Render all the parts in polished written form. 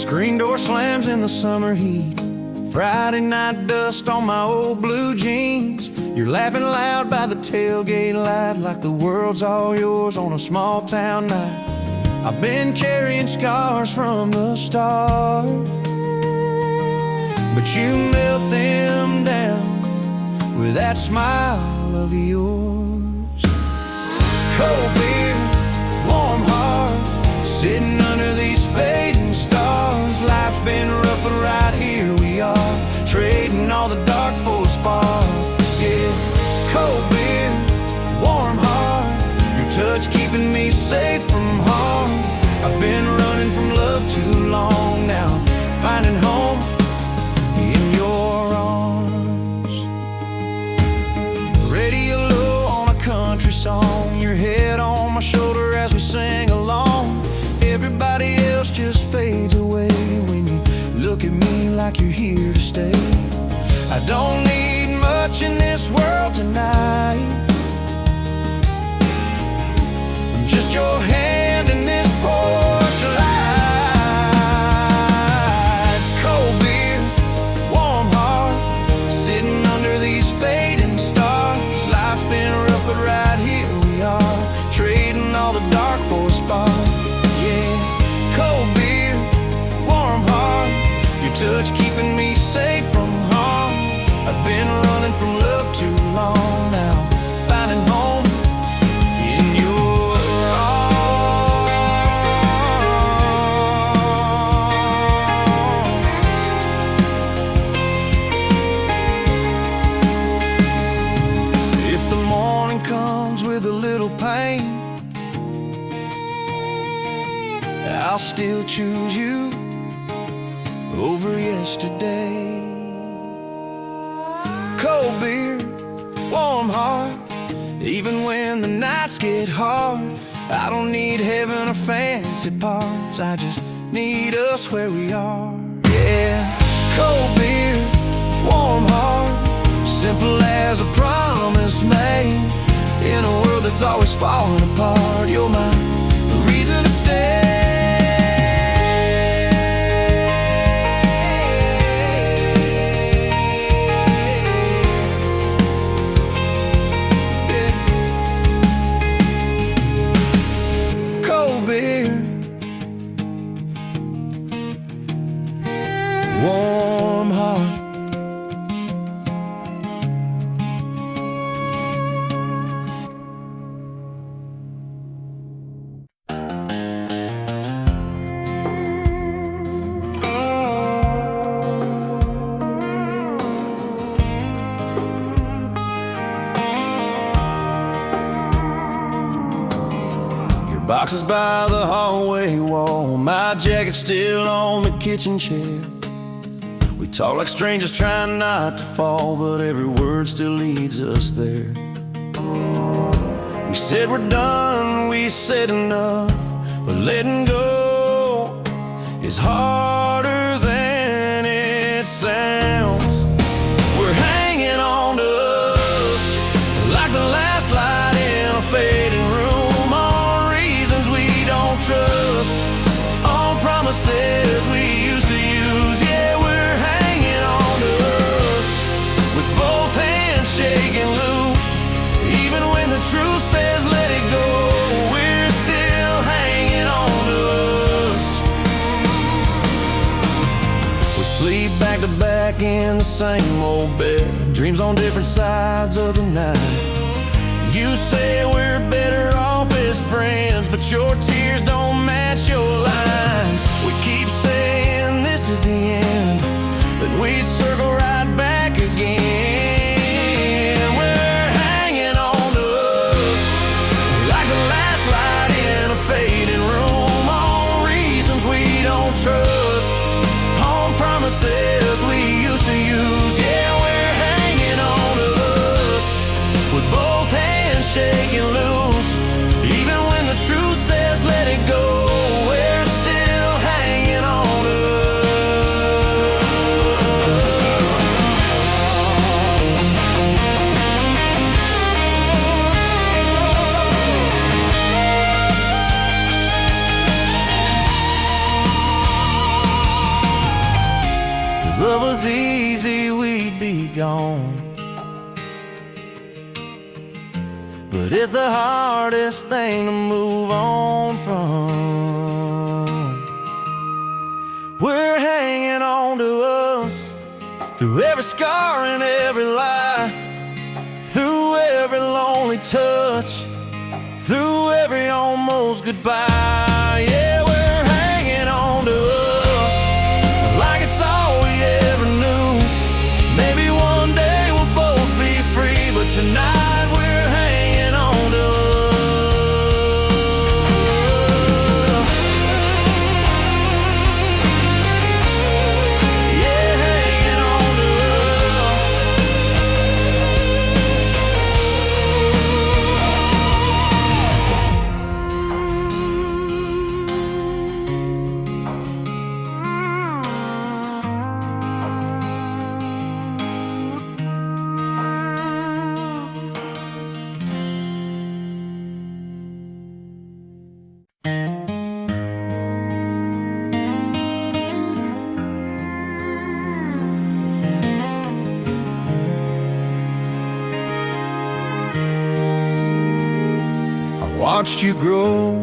Screen door slams in the summer heat, Friday night dust on my old blue jeans. You're laughing loud by the tailgate light, like the world's all yours on a small town night. I've been carrying scars from the start, but you melt them down with that smile of yours. Cold beer, warm heart, sitting under these fading stars. Life's been rough, but right here we are, trading all the dark for a spark. Yeah, cold beer, warm heart, your touch keeping me safe from harm. I've been running from love too long now, finding home in your arms. Radio low on a country song, your head on my shoulder as we sing along. Everybody else just fades away when you look at me like you're here to stay. I don't need much in this world tonight, just your hand in this porch light. Cold beer, warm heart, sitting under these fading stars. Life's been rough, but right here we are, trading all the dark for a spark. Yeah, cold beer, warm heart, your touch keeping me safe from harm. I've been running from love too long now, finding home in your arms. If the morning comes with a little pain, I'll still choose you over yesterday. Cold beer, warm heart, even when the nights get hard. I don't need heaven or fancy parts, I just need us where we are. Yeah, cold beer, warm heart, simple as a promise made. In a world that's always falling apart, you're my reason to stay. Warm heart. Your box is by the hallway wall, my jacket's still on the kitchen chair. We talk like strangers trying not to fall, but every word still leads us there. We said we're done, we said enough, but letting go is harder than it sounds. We're hanging on to us like the last light in a fading room, on reasons we don't trust, on promises we used to use. Yeah, we're hanging on to us with both hands shaking loose. Even when the truth says let it go, we're still hanging on to us. We sleep back to back in the same old bed, dreams on different sides of the night. You say we're better off as friends, but your tears don't match your lines. We keep saying this is the end, then we circle right back again. We're hanging on to us like the last light in a fading room, on reasons we don't trust, on promises we used to use. Yeah, we're hanging on to us with both hands shaking loose. Even when the truth says let it go, we're still hanging on to us. If love was easy, we'd be gone. But it's the hardest thing to move on from. We're hanging on to us through every scar and every lie, through every lonely touch, through every almost goodbye. Yeah, we're hanging on to us like it's all we ever knew. Maybe one day we'll both be free, but tonight we're hanging on to us. Yeah, hanging on to us. Watched you grow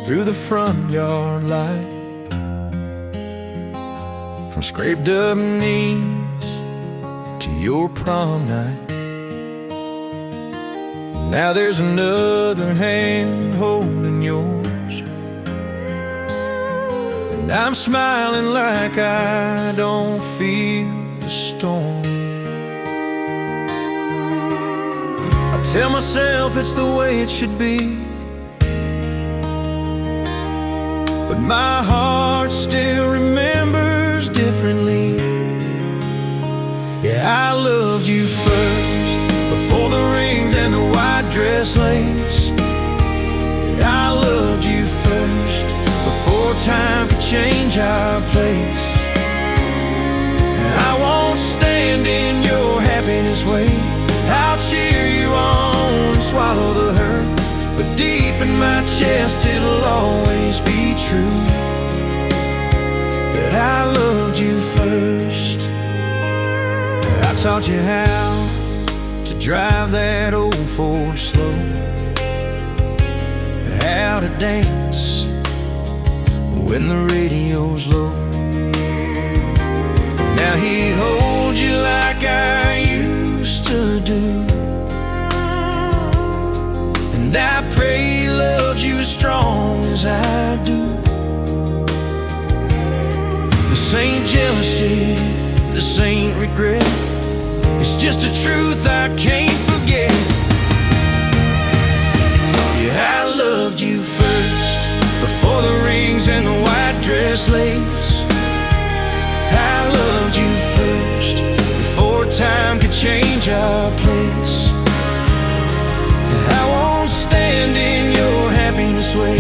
through the front yard light, from scraped up knees to your prom night. Now there's another hand holding yours, and I'm smiling like I don't feel the storm. I tell myself it's the way it should be, but my heart still remembers differently. Yeah, I loved you first, before the rings and the white dress lace. Yeah, I loved you first, before time could change our place. And I won't stand in your happiness way. I'll cheer you on and swallow the hurt, but deep in my chest it'll always be true that I loved you first. I taught you how to drive that old Ford slow, how to dance when the radio's low. Now he holds you like I used to do, and I pray he loves you as strong as I do. This ain't jealousy, this ain't regret, it's just a truth I can't forget. Yeah, I loved you first, before the rings and the white dress lace. I loved you first, before time could change our place. I won't stand in your happiness way.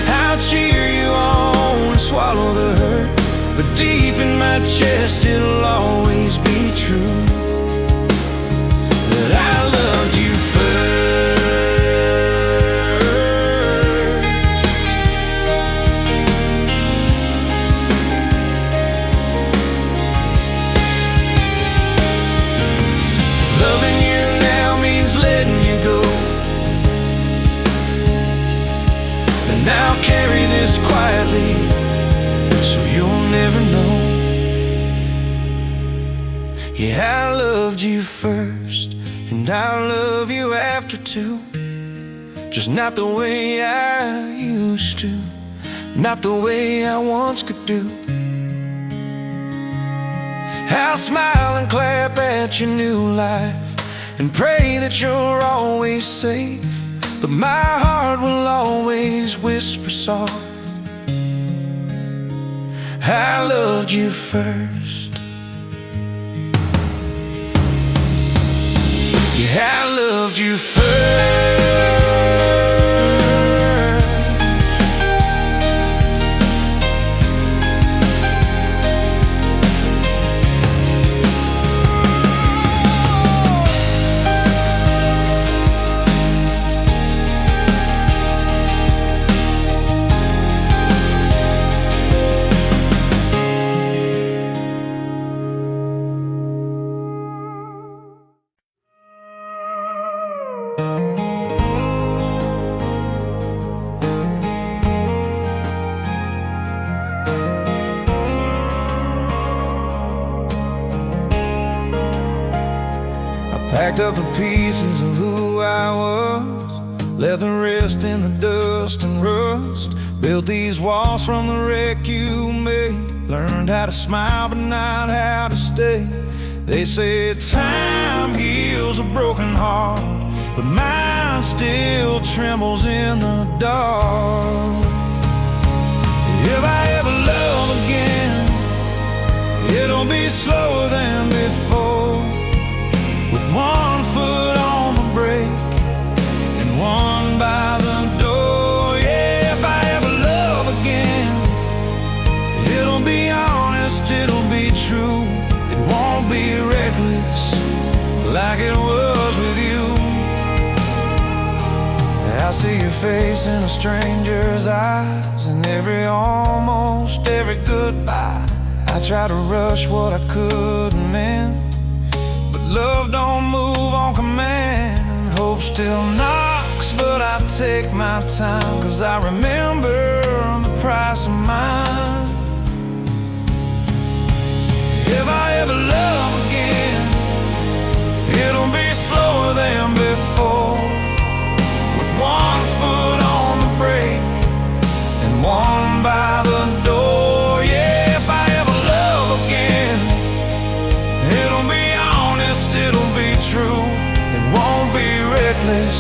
I'll cheer you on and swallow the hurt, but deep in my chest it'll always be true that I loved you first. If loving you now means letting you go, then I'll carry this quietly, so you'll never know. Yeah, I loved you first, and I'll love you after too. Just not the way I used to, not the way I once could do. I'll smile and clap at your new life, and pray that you're always safe, but my heart will always whisper soft, I loved you first. Yeah, I loved you first. Packed up the pieces of who I was, left the rest in the dust and rust. Built these walls from the wreck you made. Learned how to smile but not how to stay. They said time heals a broken heart, but mine still trembles in the dark. If I ever love again, it'll be slower than before, with one foot on the brake and one by the door. Yeah, if I ever love again, it'll be honest, it'll be true. It won't be reckless like it was with you. I see your face in a stranger's eyes, and almost every goodbye. I try to rush what I couldn't mend, but love don't move on command. Hope still knocks, but I take my time, 'cause I remember the price of mine. If I ever love again, it'll be slower than before, with one foot on the brake and one by the door. Yeah, if I ever love again, it'll be honest, it'll be true. It won't be reckless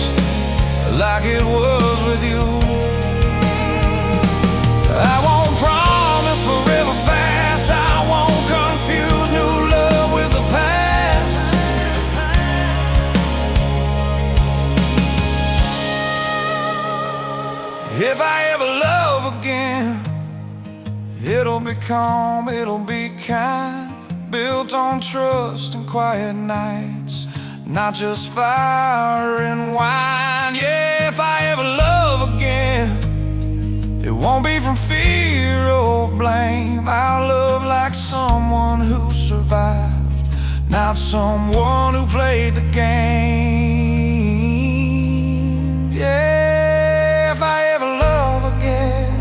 like it was with you. I won't promise forever fast, I won't confuse new love with the past. If I ever love again, it'll be calm, it'll be kind, built on trust and quiet nights, not just fire and wine. Yeah, if I ever love again, it won't be from fear or blame. I'll love like someone who survived, not someone who played the game. Yeah, if I ever love again.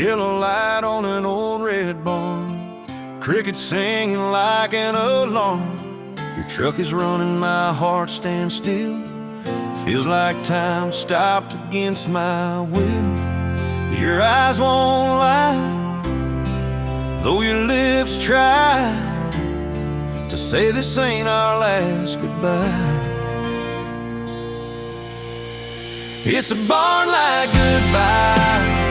Yellow light on an old red barn, crickets singing like an alarm. Your truck is running, my heart stands still. Feels like time stopped against my will. Your eyes won't lie, though your lips try to say this ain't our last goodbye. It's a barn-like goodbye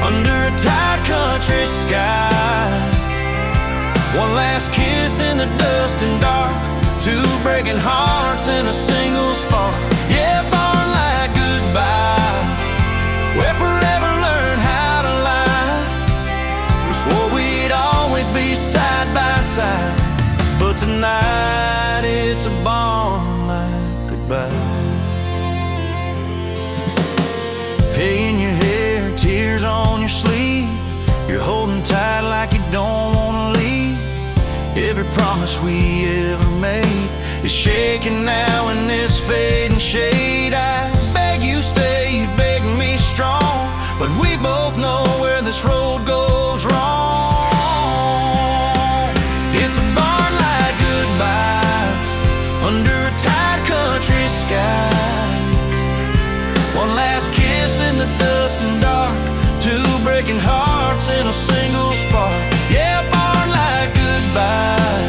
under a tight country sky. One last kiss in the dust and dark, two breaking hearts in a single spark. Yeah, barn-like goodbye, where forever learned how to lie. We swore we'd always be side by side, but tonight it's a barn-like goodbye. Hay in your hair, tears on your sleeve, you're holding tight like you don't wanna leave. Every promise we ever made is shaking now in this fading shade. I beg you stay, you beg me strong, but we both know where this road goes wrong. It's a barn-like goodbye under a tight country sky. One last kiss in the dust and dark, two breaking hearts in a single spark. Yeah, barn-like goodbye,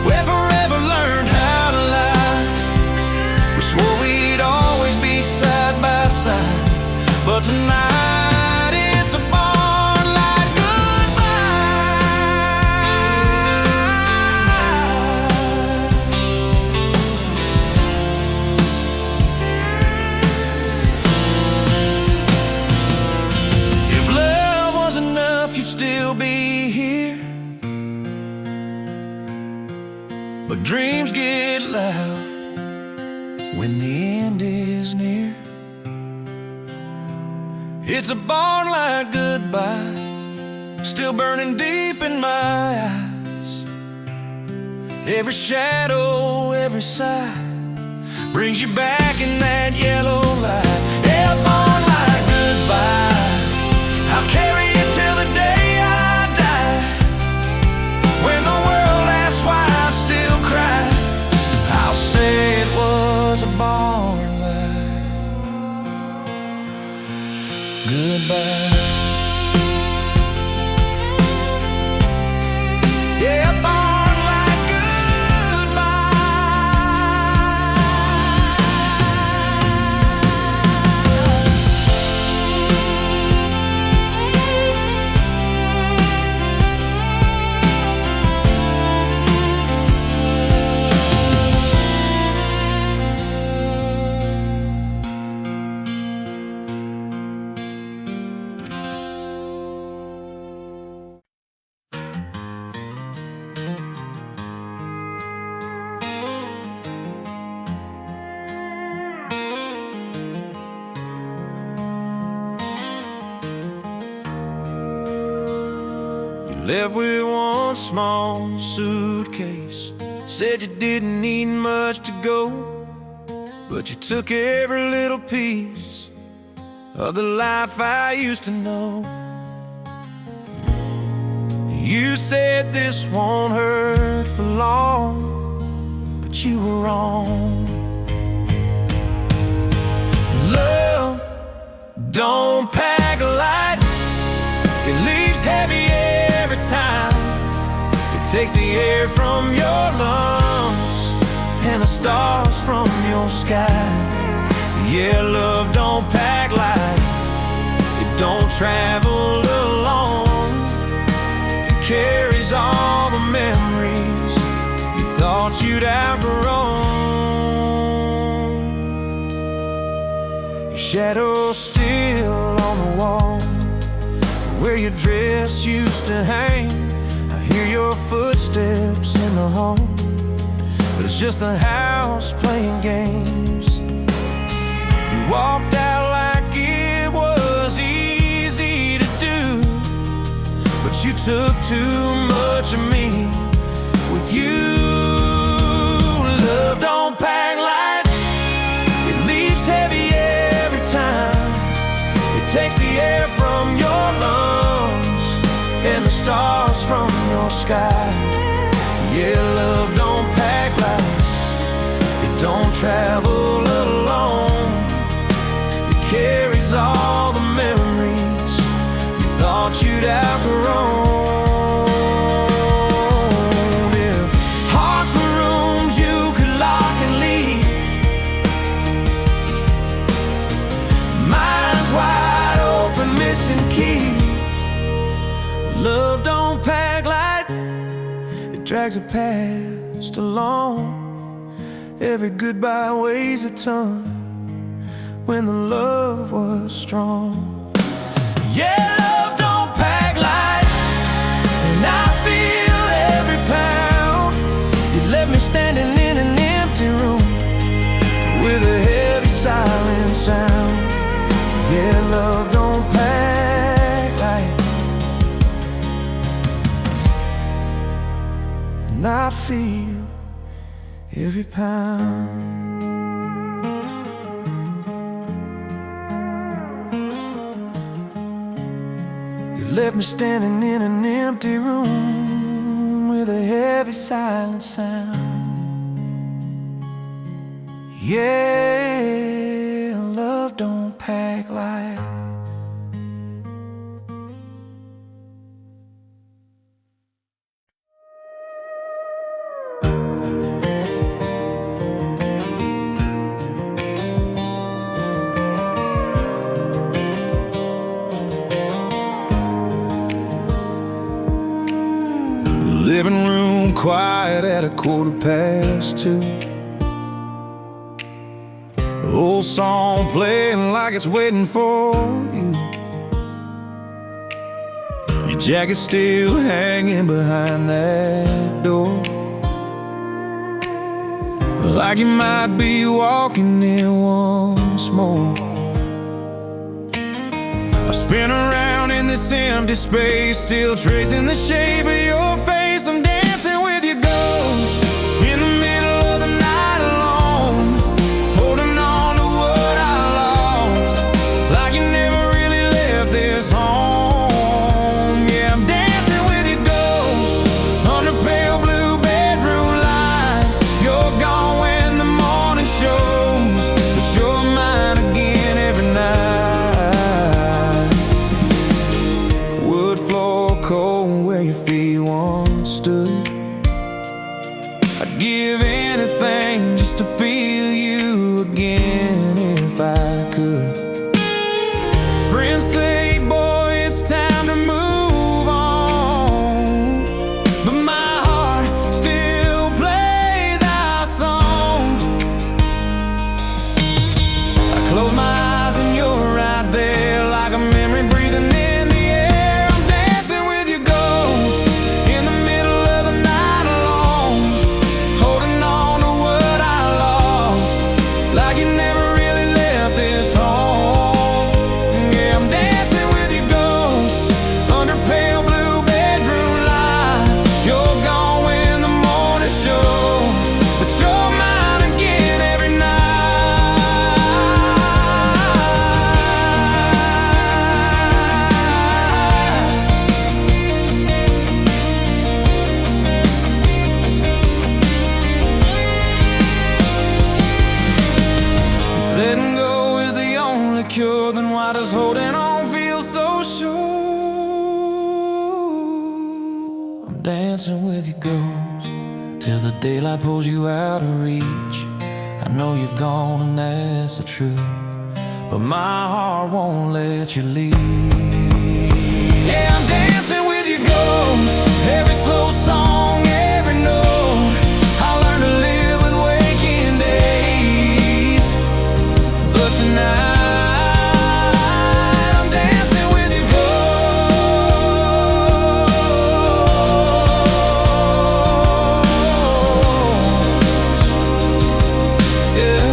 where forever learned how to lie. We swore we'd always be side by side, but tonight it's a barn-like but dreams get loud when the end is near. It's a barn-like goodbye, still burning deep in my eyes. Every shadow, every sigh brings you back in that yellow light. Yeah, barn-like goodbye, I'll carry it till the day I die. When the world asks why I still cry, I'll say it was a barn-like goodbye. Yeah, barn-like goodbye. Left with one small suitcase, said you didn't need much to go, but you took every little piece of the life I used to know. You said this won't hurt for long, but you were wrong. Love don't pack a light, it leaves heavy every time. It takes the air from your lungs and the stars from your sky. Yeah, love don't pack light, it don't travel alone. It carries all the memories you thought you'd outgrown. Your shadow's still on the wall where your dress used to hang. I hear your footsteps in the hall, but it's just the house playing games. You walked out like it was easy to do, but you took too much of me with you. Love don't pack light, it leaves heavy every time. It takes the air from your lungs and the stars from your sky. Yeah, love don't pack light, it don't travel alone. It carries all the memories you thought you'd outgrown. If hearts were rooms you could lock and leave, minds wide open, missing keys. Love don't pack light, it drags a past along. Every goodbye weighs a ton when the love was strong. Yeah, love don't pack light, and I feel every pound. You left me standing in an empty room with a heavy silent sound. Yeah, love don't pack light, and I feel every pound. You left me standing in an empty room with a heavy silent sound. Yeah, love don't pack light. Living room quiet at 2:15. Old song playing like it's waiting for you. Your jacket still hanging behind that door. like you might be walking in once more. I spin around in this empty space, still tracing the shape of your face. I'm dancing with your ghost in the middle of the night alone, holding on to what I lost, like you never really left this home. Yeah, I'm dancing with your ghost under pale blue bedroom light. You're gone when the morning shows, but you're mine again every night. Wood floor cold where your feet once stood. I'd give anything just to feel you again if I could. Friends say, boy, it's time to move on, but my heart still plays our song. I close my eyes and you're right there, like a memory breathing in the air. I'm dancing with your ghost in the middle of the night alone, holding on to what I lost, like you never really left this home. Yeah, I'm dancing with your ghost under pale blue bedroom light. You're gone when the morning shows, but you're mine again every night. If letting go is the only cure, then why does holding on feel so sure? I'm dancing with your ghost till the daylight pulls you out of reach. I know you're gone and that's the truth, but my heart won't let you leave. Yeah, I'm dancing with your ghost, every slow song, every note. I learned to live with waking days, but tonight I'm dancing with your ghost. Yeah,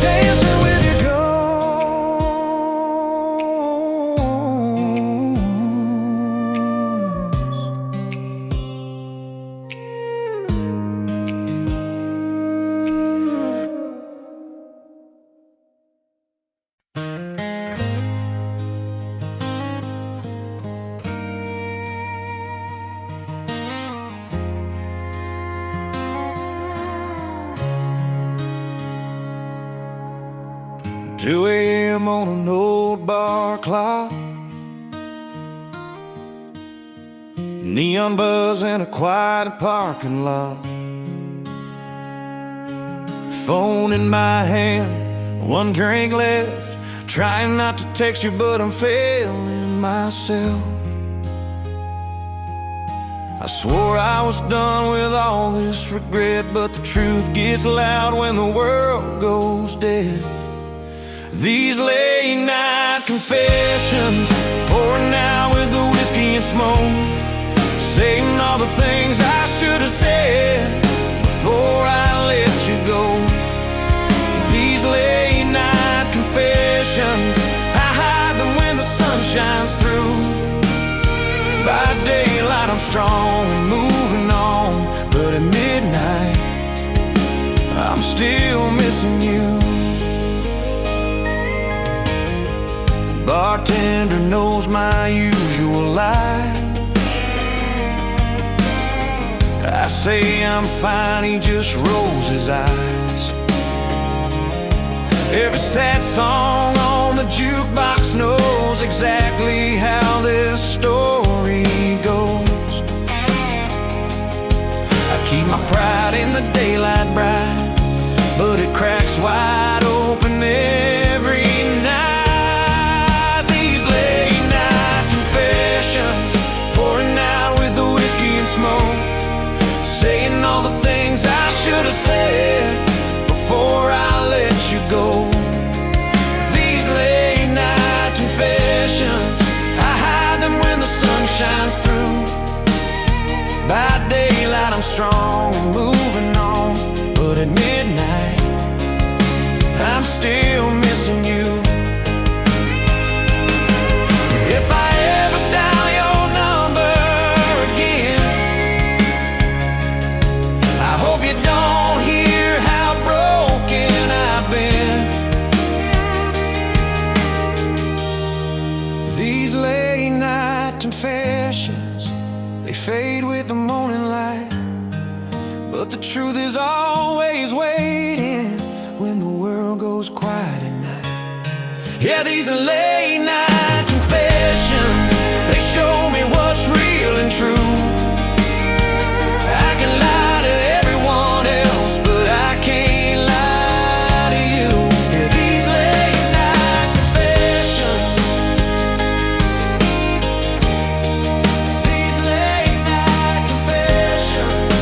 dancing with your ghost. 2 a.m. on an old bar clock, neon buzz in a quiet parking lot. Phone in my hand, one drink left, trying not to text you, but I'm failing myself. I swore I was done with all this regret, but the truth gets loud when the world goes dead. These late night confessions, pouring out with the whiskey and smoke, saying all the things I should have said before I let you go. These late night confessions, I hide them when the sun shines through. By daylight I'm strong and moving on, but at midnight I'm still missing you. Bartender knows my usual lie. I say I'm fine, he just rolls his eyes. Every sad song on the jukebox knows exactly how this story goes. I keep my pride in the daylight bright, but it cracks wide open every night. These late night confessions, pouring out with the whiskey and smoke, saying all the things I should have said before I let you go. These late night confessions, I hide them when the sun shines through. By daylight I'm strong and moving on, fade with the morning light, but the truth is always waiting when the world goes quiet at night. Yeah, these are late night confessions. They show me what's real and true. I can lie to everyone else, but I can't lie to you. Yeah, these late night confessions. These late night confessions.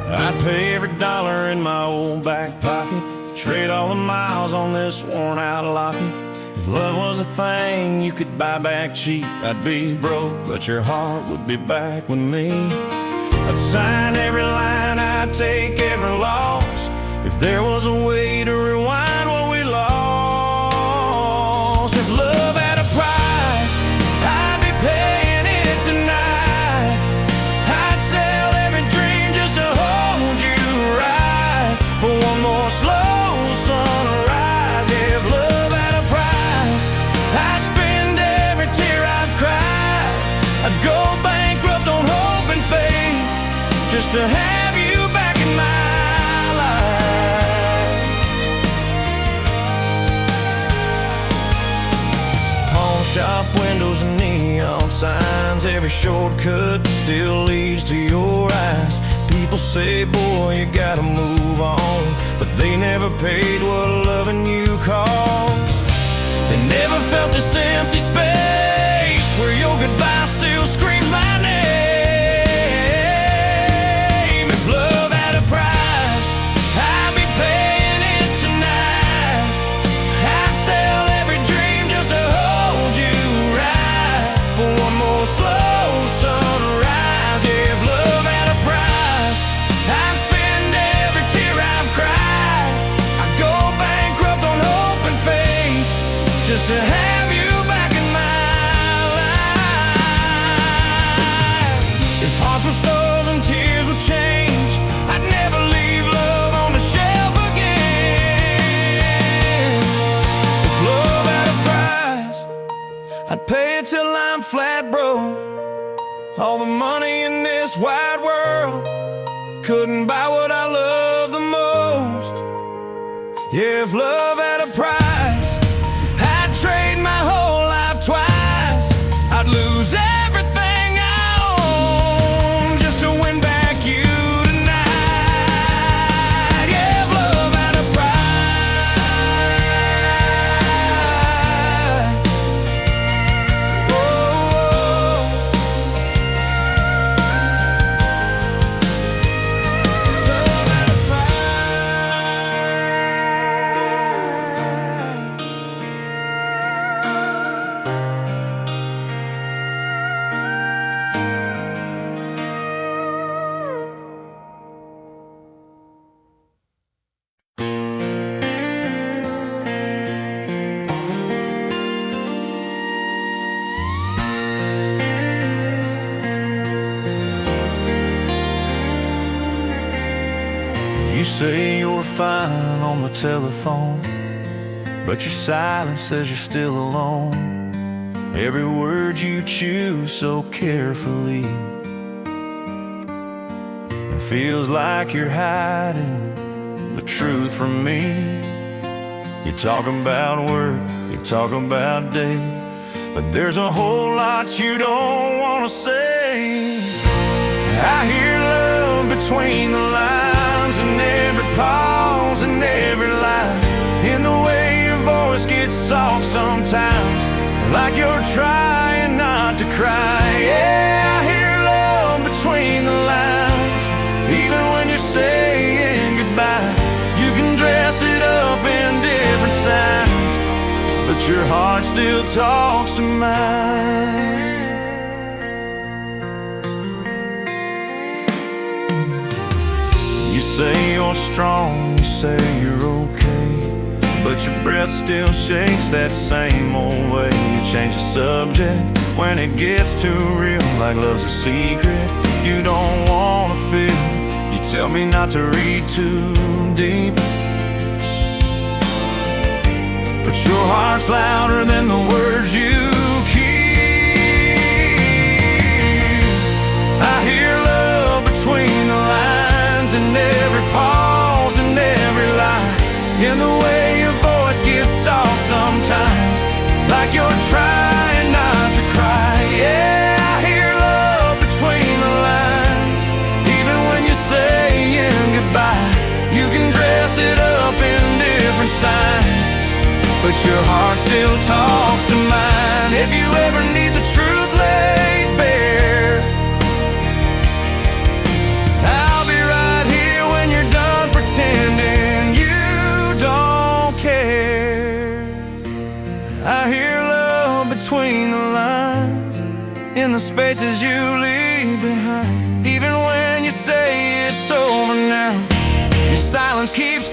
I'd pay every dollar in my old back pocket, trade all the miles on this worn out locket. If love was a thing you could buy back cheap, I'd be broke, but your heart would be back with me. I'd sign every line, I'd take every loss, if there was a way to rewind what we lost. If love had a price, I'd be paying it tonight. I'd sell every dream just to hold you right for one more slow sunrise. If love had a price, I'd spend every tear I've cried. I'd go bankrupt on hope and faith just to have you back in my life. Pawn shop windows and neon signs, every shortcut still leads to your eyes. People say, boy, you gotta move on, but they never paid what loving you cost. They never felt this empty space where your goodbye still screams my name. If love had a price, I'd be paying it tonight. I'd sell every dream just to hold you right for one more slow sunrise. Yeah, if love had a price, I'd spend every tear I've cried. I'd go bankrupt on hope and faith just to have you back in my life. If hearts were stars and tears would change, I'd never leave love on the shelf again. If love had a price, I'd pay it till I'm flat broke. All the money in this wide world couldn't buy what I love the most. Yeah, if love had a price, I'd trade my whole life twice. I'd lose everything I own just to win back you tonight. Yeah, if love had a price. Oh, love had a You say you're fine on the telephone, but your silence says you're still alone. Every word you choose so carefully, it feels like you're hiding the truth from me. You're talking about work, you're talking about day, but there's a whole lot you don't want to say. I hear love between the lines, and every pause and every line, in the way your voice gets soft sometimes, like you're trying not to cry. Yeah, I hear love between the lines, even when you're saying goodbye. You can dress it up in different signs, but your heart still talks to mine. say you're strong, you say you're okay, but your breath still shakes that same old way. You change the subject when it gets too real, like love's a secret you don't wanna feel. You tell me not to read too deep, but your heart's louder than the words you keep. I hear love between the lines, in every pause and every line, in the way your voice gets soft sometimes, like you're trying not to cry. Yeah, I hear love between the lines, even when you're saying goodbye. You can dress it up in different signs, but your heart still talks to mine. If you ever need the truth laid bare, I'll be right here when you're done pretending you don't care. I hear love between the lines, in the spaces you leave behind, even when you say it's over now. Your silence keeps